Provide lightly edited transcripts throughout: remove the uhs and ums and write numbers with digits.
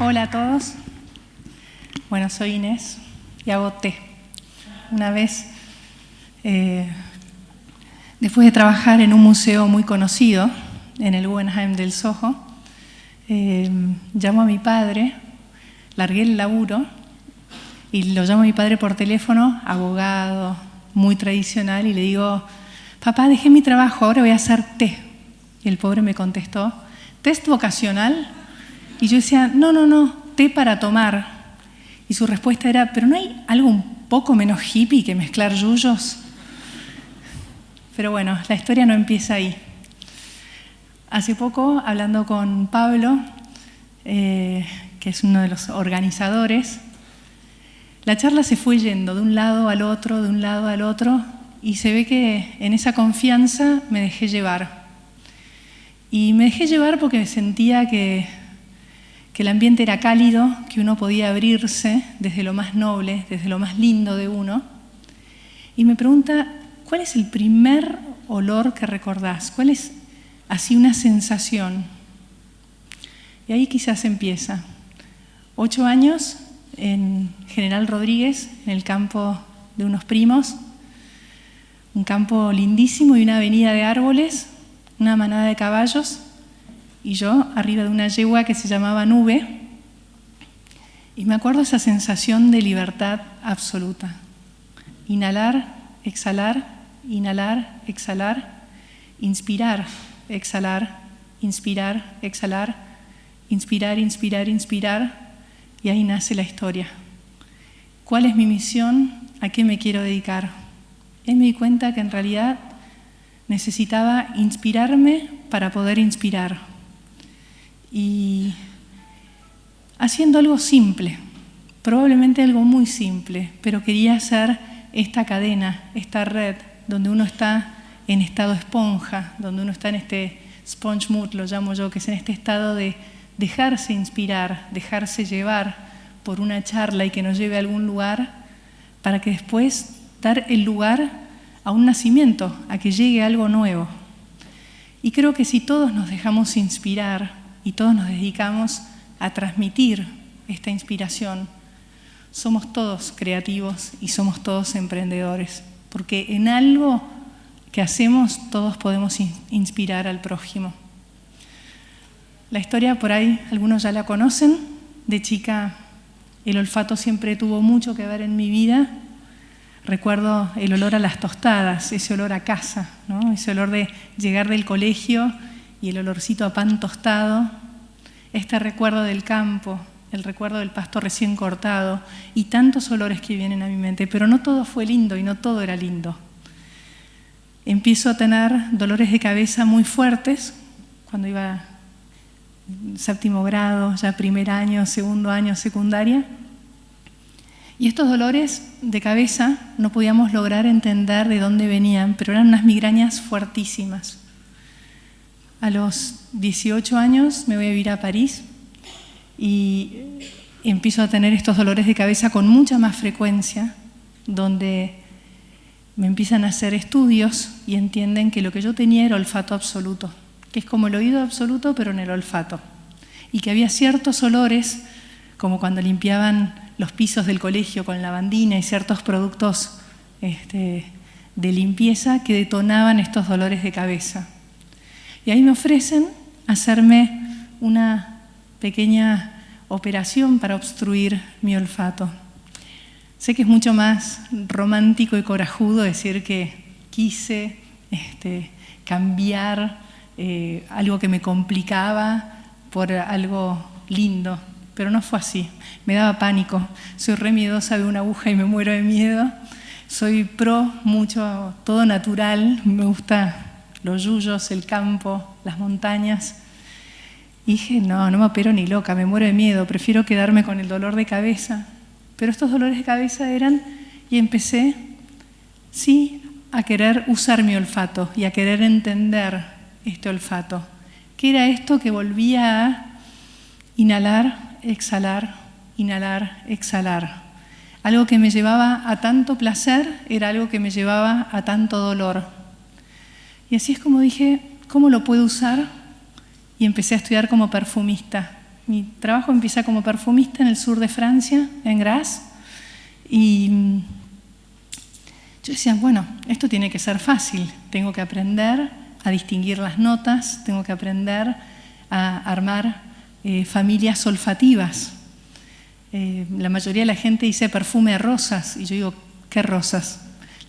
Hola a todos. Bueno, soy Inés y hago té. Una vez, después de trabajar en un museo muy conocido, en el Guggenheim del Soho, llamo a mi padre, largué el laburo y lo llamo a mi padre por teléfono, abogado, muy tradicional, y le digo: papá, dejé mi trabajo, ahora voy a hacer té. Y el pobre me contestó: ¿test vocacional? Y yo decía: no, té para tomar. Y su respuesta era: ¿pero no hay algo un poco menos hippie que mezclar yuyos? Pero bueno, la historia no empieza ahí. Hace poco, hablando con Pablo, que es uno de los organizadores, la charla se fue yendo de un lado al otro, de un lado al otro, y se ve que en esa confianza me dejé llevar. Y me dejé llevar porque sentía que el ambiente era cálido, que uno podía abrirse desde lo más noble, desde lo más lindo de uno. Y me pregunta: ¿cuál es el primer olor que recordás? ¿Cuál es así una sensación? Y ahí quizás empieza. 8 años en General Rodríguez, en el campo de unos primos, un campo lindísimo y una avenida de árboles, una manada de caballos, y yo arriba de una yegua que se llamaba Nube. Y me acuerdo esa sensación de libertad absoluta. Inhalar, exhalar, inhalar, exhalar, inspirar, exhalar, inspirar, exhalar, inspirar, inspirar, inspirar, y ahí nace la historia. ¿Cuál es mi misión? ¿A qué me quiero dedicar? Y ahí me di cuenta que en realidad necesitaba inspirarme para poder inspirar. Y haciendo algo simple, probablemente algo muy simple, pero quería hacer esta cadena, esta red, donde uno está en estado esponja, donde uno está en este sponge mood, lo llamo yo, que es en este estado de dejarse inspirar, dejarse llevar por una charla y que nos lleve a algún lugar, para que después dar el lugar a un nacimiento, a que llegue algo nuevo. Y creo que si todos nos dejamos inspirar y todos nos dedicamos a transmitir esta inspiración, somos todos creativos y somos todos emprendedores, porque en algo que hacemos todos podemos inspirar al prójimo. La historia por ahí algunos ya la conocen. De chica el olfato siempre tuvo mucho que ver en mi vida. Recuerdo el olor a las tostadas, ese olor a casa, ¿no? Ese olor de llegar del colegio y el olorcito a pan tostado, este recuerdo del campo, el recuerdo del pasto recién cortado y tantos olores que vienen a mi mente, pero no todo fue lindo y no todo era lindo. Empiezo a tener dolores de cabeza muy fuertes cuando iba séptimo grado, ya primer año, segundo año, secundaria. Y estos dolores de cabeza no podíamos lograr entender de dónde venían, pero eran unas migrañas fuertísimas. A los 18 años me voy a vivir a París y empiezo a tener estos dolores de cabeza con mucha más frecuencia, donde me empiezan a hacer estudios y entienden que lo que yo tenía era olfato absoluto, que es como el oído absoluto pero en el olfato, y que había ciertos olores, como cuando limpiaban los pisos del colegio con lavandina y ciertos productos de limpieza que detonaban estos dolores de cabeza. Y ahí me ofrecen hacerme una pequeña operación para obstruir mi olfato. Sé que es mucho más romántico y corajudo decir que quise cambiar algo que me complicaba por algo lindo, pero no fue así. Me daba pánico. Soy re miedosa de una aguja y me muero de miedo. Soy pro mucho todo natural. Me gusta los yuyos, el campo, las montañas. Y dije: no me opero ni loca, me muero de miedo. Prefiero quedarme con el dolor de cabeza. Pero estos dolores de cabeza eran, y empecé, sí, a querer usar mi olfato y a querer entender este olfato. ¿Qué era esto que volvía a inhalar, exhalar, inhalar, exhalar? Algo que me llevaba a tanto placer era algo que me llevaba a tanto dolor. Y así es como dije: ¿cómo lo puedo usar? Y empecé a estudiar como perfumista. Mi trabajo empieza como perfumista en el sur de Francia, en Grasse, y yo decía, bueno, esto tiene que ser fácil, tengo que aprender a distinguir las notas, tengo que aprender a armar familias olfativas. La mayoría de la gente dice perfume de rosas, y yo digo, ¿qué rosas?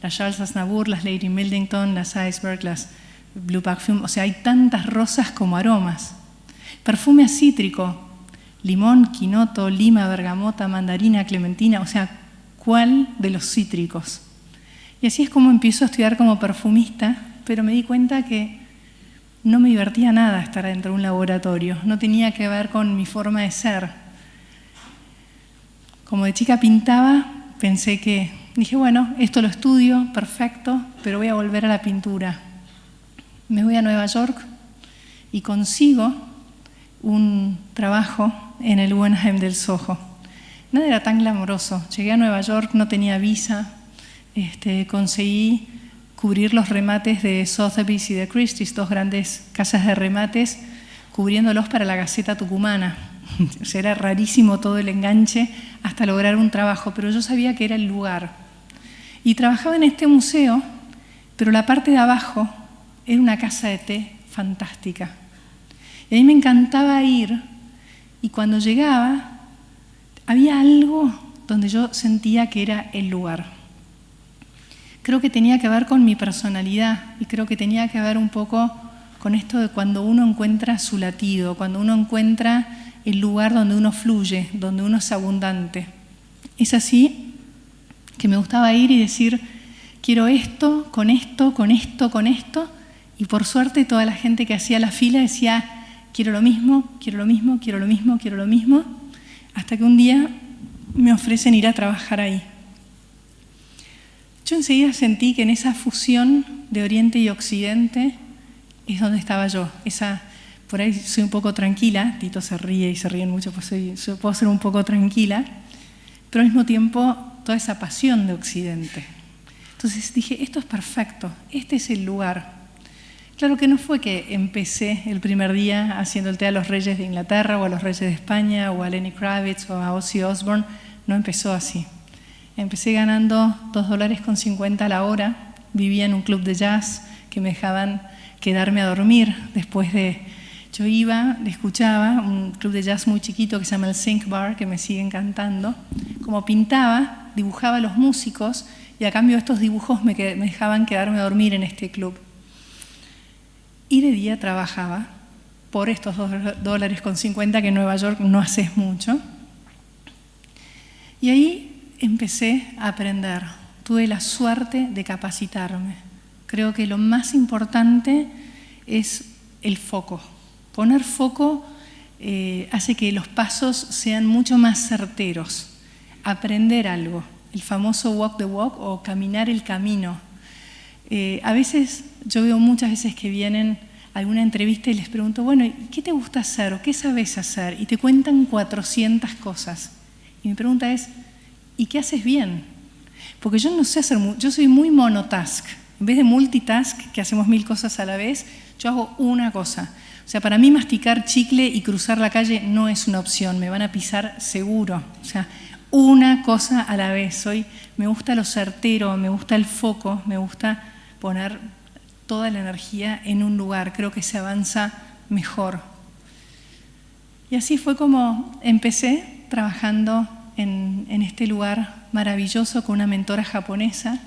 Las Charles Aznavour, las Lady Miltington, las Iceberg, las Blue Parfum, o sea, hay tantas rosas como aromas. Perfume cítrico, limón, quinoto, lima, bergamota, mandarina, clementina, o sea, ¿cuál de los cítricos? Y así es como empiezo a estudiar como perfumista, pero me di cuenta que no me divertía nada estar dentro de un laboratorio, no tenía que ver con mi forma de ser. Como de chica pintaba, dije, bueno, esto lo estudio, perfecto, pero voy a volver a la pintura. Me voy a Nueva York y consigo un trabajo en el Guggenheim del Soho. Nada era tan glamoroso. Llegué a Nueva York, no tenía visa, conseguí cubrir los remates de Sotheby's y de Christie's, dos grandes casas de remates, cubriéndolos para la Gaceta Tucumana. O sea, era rarísimo todo el enganche hasta lograr un trabajo, pero yo sabía que era el lugar. Y trabajaba en este museo, pero la parte de abajo era una casa de té fantástica. Y a mí me encantaba ir, y cuando llegaba, había algo donde yo sentía que era el lugar. Creo que tenía que ver con mi personalidad, y creo que tenía que ver un poco con esto de cuando uno encuentra su latido, cuando uno encuentra el lugar donde uno fluye, donde uno es abundante. Es así que me gustaba ir y decir, quiero esto, con esto, con esto, con esto, y por suerte toda la gente que hacía la fila decía, quiero lo mismo, quiero lo mismo, quiero lo mismo, quiero lo mismo, hasta que un día me ofrecen ir a trabajar ahí. Yo enseguida sentí que en esa fusión de Oriente y Occidente es donde estaba yo. Por ahí soy un poco tranquila, Tito se ríe y se ríen mucho, pues yo puedo ser un poco tranquila, pero al mismo tiempo toda esa pasión de Occidente. Entonces dije, esto es perfecto, este es el lugar. Claro que no fue que empecé el primer día haciendo el té a los reyes de Inglaterra o a los reyes de España o a Lenny Kravitz o a Ozzy Osbourne, no empezó así. Empecé ganando $2.50 la hora, vivía en un club de jazz que me dejaban quedarme a dormir después de... Yo iba, le escuchaba, un club de jazz muy chiquito que se llama el Zinc Bar, que me sigue encantando. Como pintaba, dibujaba a los músicos y a cambio de estos dibujos me dejaban quedarme a dormir en este club. Y de día trabajaba por estos $2.50 que en Nueva York no haces mucho. Y ahí empecé a aprender. Tuve la suerte de capacitarme. Creo que lo más importante es el foco. Poner foco hace que los pasos sean mucho más certeros. Aprender algo, el famoso walk the walk o caminar el camino. A veces, yo veo muchas veces que vienen a alguna entrevista y les pregunto, bueno, ¿qué te gusta hacer o qué sabes hacer? Y te cuentan 400 cosas. Y mi pregunta es, ¿y qué haces bien? Porque yo no sé hacer, yo soy muy monotask. En vez de multitask, que hacemos 1000 cosas a la vez, yo hago una cosa. O sea, para mí masticar chicle y cruzar la calle no es una opción, me van a pisar seguro. O sea, una cosa a la vez. Me gusta lo certero, me gusta el foco, me gusta poner toda la energía en un lugar. Creo que se avanza mejor. Y así fue como empecé trabajando en este lugar maravilloso con una mentora japonesa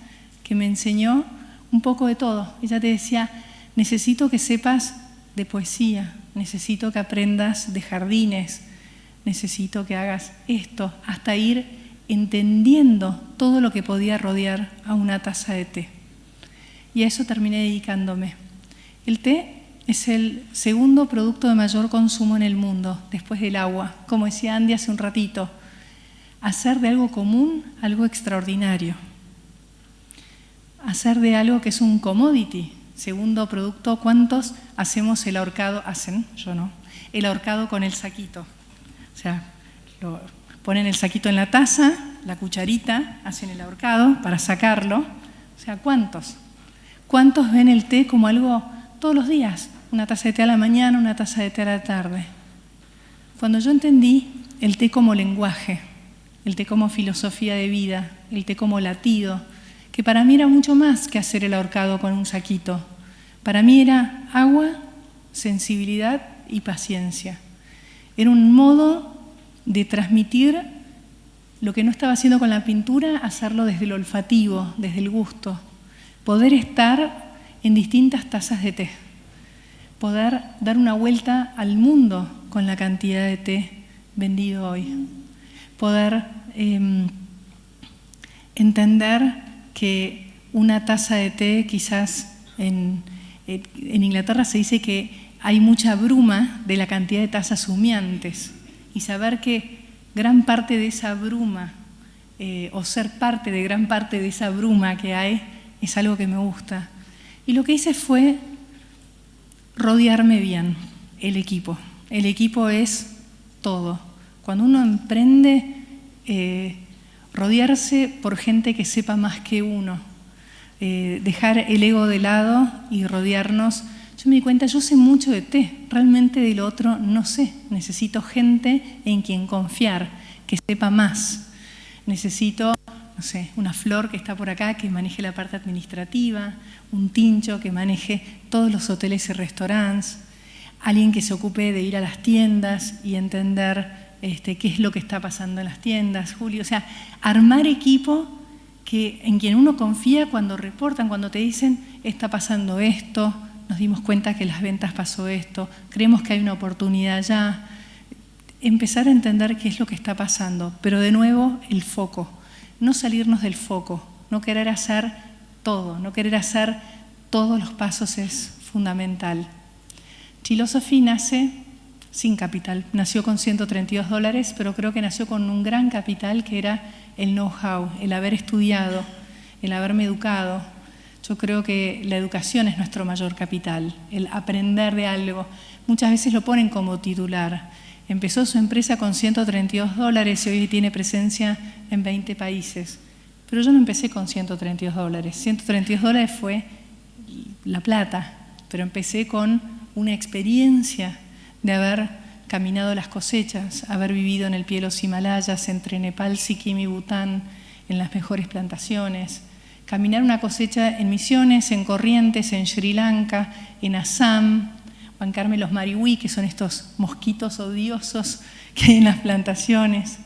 que me enseñó un poco de todo. Ella te decía, necesito que sepas de poesía, necesito que aprendas de jardines, necesito que hagas esto, hasta ir entendiendo todo lo que podía rodear a una taza de té. Y a eso terminé dedicándome. El té es el segundo producto de mayor consumo en el mundo, después del agua. Como decía Andy hace un ratito, hacer de algo común algo extraordinario. Hacer de algo que es un commodity. Segundo producto, ¿cuántos hacemos el ahorcado? Hacen, yo no. El ahorcado con el saquito. O sea, ponen el saquito en la taza, la cucharita, hacen el ahorcado para sacarlo. O sea, ¿cuántos? ¿Cuántos ven el té como algo todos los días? Una taza de té a la mañana, una taza de té a la tarde. Cuando yo entendí el té como lenguaje, el té como filosofía de vida, el té como latido, que para mí era mucho más que hacer el ahorcado con un saquito. Para mí era agua, sensibilidad y paciencia. Era un modo de transmitir lo que no estaba haciendo con la pintura, hacerlo desde el olfativo, desde el gusto. Poder estar en distintas tazas de té. Poder dar una vuelta al mundo con la cantidad de té vendido hoy. Poder entender que una taza de té, quizás en Inglaterra se dice que hay mucha bruma de la cantidad de tazas humeantes, y saber que gran parte de esa bruma, o ser parte de gran parte de esa bruma que hay, es algo que me gusta. Y lo que hice fue rodearme bien, el equipo. El equipo es todo. Cuando uno emprende, rodearse por gente que sepa más que uno, dejar el ego de lado y rodearnos. Yo me di cuenta, yo sé mucho de té, realmente de lo otro no sé. Necesito gente en quien confiar, que sepa más. Necesito, no sé, una Flor que está por acá, que maneje la parte administrativa, un Tincho que maneje todos los hoteles y restaurantes, alguien que se ocupe de ir a las tiendas y entender qué es lo que está pasando en las tiendas, Julio. O sea, armar equipo en quien uno confía cuando reportan, cuando te dicen, está pasando esto, nos dimos cuenta que en las ventas pasó esto, creemos que hay una oportunidad allá. Empezar a entender qué es lo que está pasando, pero de nuevo el foco, no salirnos del foco, no querer hacer todo, no querer hacer todos los pasos es fundamental. Chilosophy nace sin capital, nació con $132, pero creo que nació con un gran capital que era el know-how, el haber estudiado, el haberme educado. Yo creo que la educación es nuestro mayor capital, el aprender de algo. Muchas veces lo ponen como titular. Empezó su empresa con $132 y hoy tiene presencia en 20 países. Pero yo no empecé con $132. $132 fue la plata, pero empecé con una experiencia de haber caminado las cosechas, haber vivido en el pie de los Himalayas, entre Nepal, Sikkim y Bután, en las mejores plantaciones, caminar una cosecha en Misiones, en Corrientes, en Sri Lanka, en Assam, bancarme los marihuí, que son estos mosquitos odiosos que hay en las plantaciones,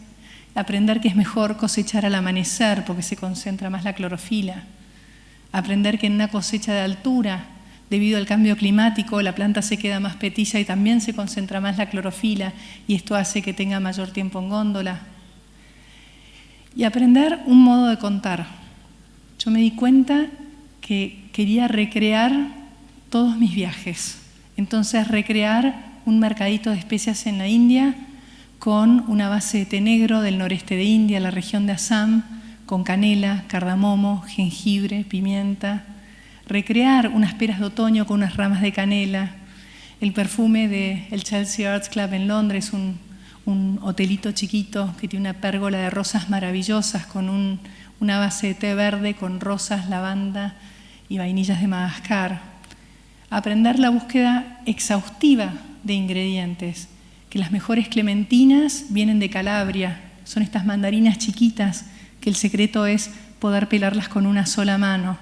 aprender que es mejor cosechar al amanecer porque se concentra más la clorofila, aprender que en una cosecha de altura, debido al cambio climático, la planta se queda más petiza y también se concentra más la clorofila y esto hace que tenga mayor tiempo en góndola. Y aprender un modo de contar. Yo me di cuenta que quería recrear todos mis viajes. Entonces, recrear un mercadito de especias en la India con una base de té negro del noreste de India, la región de Assam, con canela, cardamomo, jengibre, pimienta. Recrear unas peras de otoño con unas ramas de canela. El perfume del Chelsea Arts Club en Londres, un hotelito chiquito que tiene una pérgola de rosas maravillosas con una base de té verde con rosas, lavanda y vainillas de Madagascar. Aprender la búsqueda exhaustiva de ingredientes, que las mejores clementinas vienen de Calabria, son estas mandarinas chiquitas que el secreto es poder pelarlas con una sola mano.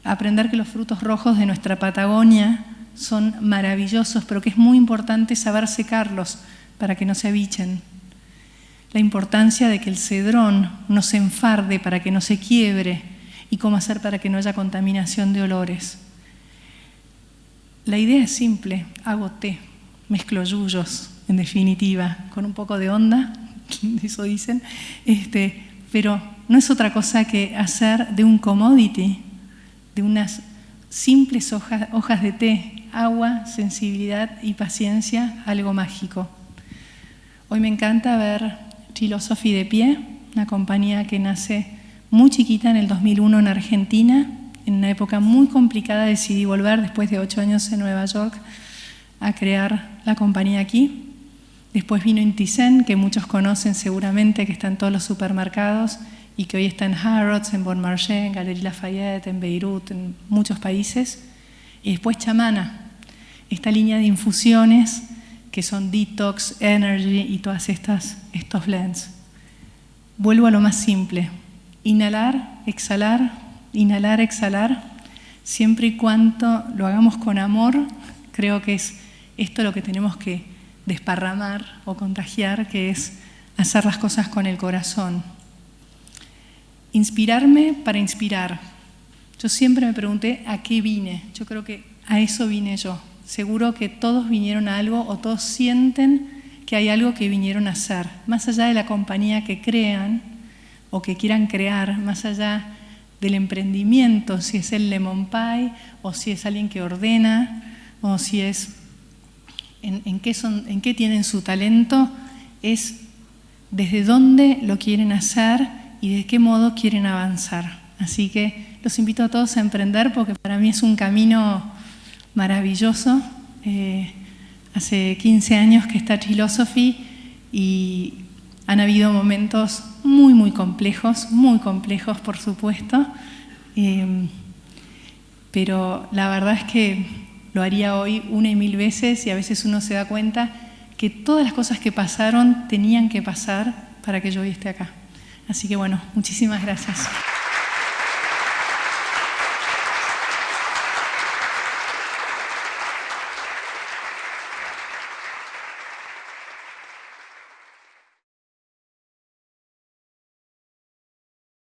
Aprender que los frutos rojos de nuestra Patagonia son maravillosos, pero que es muy importante saber secarlos para que no se abichen. La importancia de que el cedrón no se enfarde para que no se quiebre y cómo hacer para que no haya contaminación de olores. La idea es simple, hago té, mezclo yuyos, en definitiva, con un poco de onda, eso dicen, pero no es otra cosa que hacer de un commodity, de unas simples hojas de té, agua, sensibilidad y paciencia, algo mágico. Hoy me encanta ver Chilosophy de pie, una compañía que nace muy chiquita en el 2001 en Argentina. En una época muy complicada decidí volver después de 8 años en Nueva York a crear la compañía aquí. Después vino Intizen, que muchos conocen seguramente, que está en todos los supermercados y que hoy está en Harrods, en Bon Marché, en Galeries Lafayette, en Beirut, en muchos países. Y después Chamana, esta línea de infusiones que son Detox, Energy y todas estos blends. Vuelvo a lo más simple. Inhalar, exhalar, siempre y cuando lo hagamos con amor, creo que es esto lo que tenemos que desparramar o contagiar, que es hacer las cosas con el corazón. Inspirarme para inspirar. Yo siempre me pregunté a qué vine. Yo creo que a eso vine yo. Seguro que todos vinieron a algo o todos sienten que hay algo que vinieron a hacer. Más allá de la compañía que crean o que quieran crear, más allá del emprendimiento, si es el lemon pie o si es alguien que ordena o si es en qué tienen su talento, es desde dónde lo quieren hacer y de qué modo quieren avanzar. Así que los invito a todos a emprender porque para mí es un camino maravilloso. Hace 15 años que está Philosophy y han habido momentos muy complejos por supuesto, pero la verdad es que lo haría hoy 1 y 1000 veces y a veces uno se da cuenta que todas las cosas que pasaron tenían que pasar para que yo hoy esté acá. Así que bueno, muchísimas gracias.